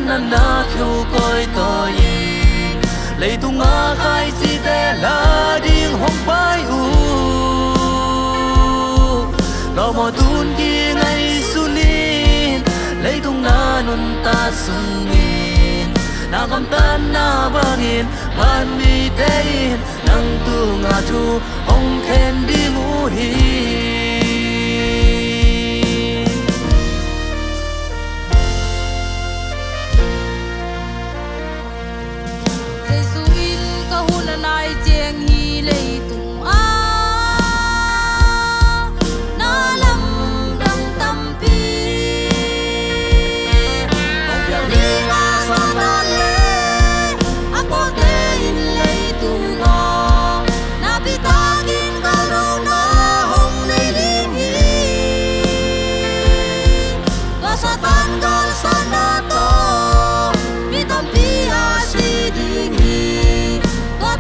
Anh đã thiếu coi tôi lấy tung ngã khai chi te là điên hong bay u lo mò tun kia ngay sunin lấy tung na nun ta sungin na kam tan na bangin man mi tein nang tu ngã tu hong khen đi mu hi nai cheng hi lei tung a na lam dang tam pi ong ya ni nga sa ta le a ko te in lei tung a na pi ta gin ka ro na hong nei lin hi ka sa tan gal sa na to mi tam pi a si ding hi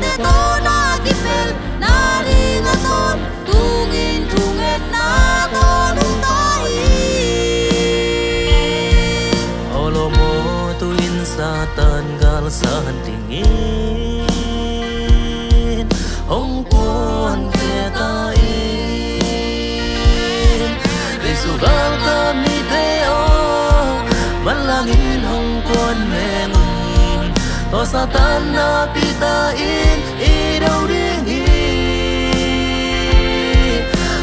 te to na kipel na ring aton tungin tunget na to nung tai olo mo tu in sa tan gal sa tingin hong kuan ke tai le su gal ka mi te o malangin hong kuan mengun to sa tan na pita in i đâu riêng hi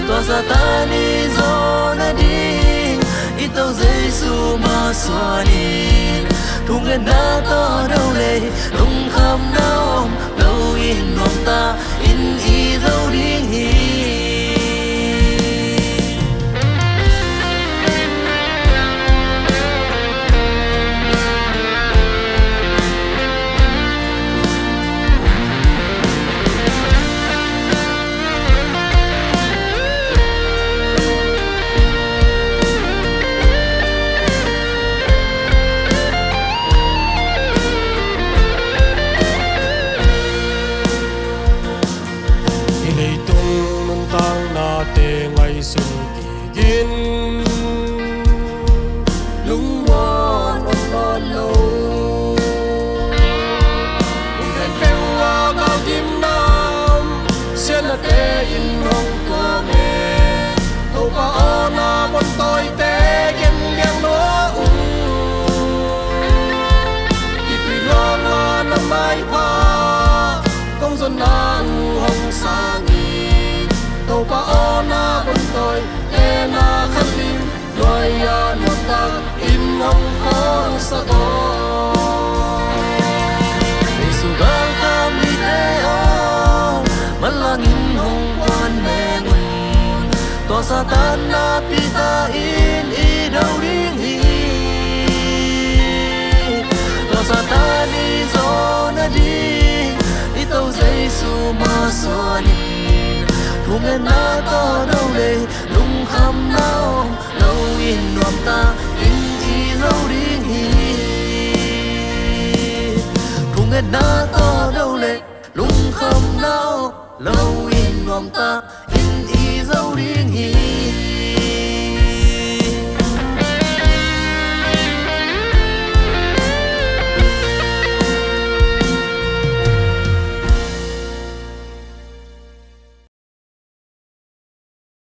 to sa tan i zo na ding i tàu Giêsu ma xoanin thung lên na to đâu lệ lung kham nào đâu in lòng ta in i dâu riêng hi xuân kỳ kiến lung hoa non non lâu cùng đèn phèo hoa cao chim nam xuyên là tê in hồng tua mê thâu pa o na bon tôi tê gen gen lúa kỳ tùy lo hoa năm mai pha công dân nang hồng sang thâu pa o na bon tôi tê na khăn lim loài ya nuột ta in hồng khang sa to Giêsu gal ka mi te o malangin hong quan mẹ nguồn to sa tan na pita in i đâu riêng hi to sa tan i zo na đi i tàu Giêsu ma xoanin thung lên na to đâu lệ lung kham nào đâu in nuam ta in i dâu riêng hi thung lên na to đâu lệ lung kham nào lâu in nuam ta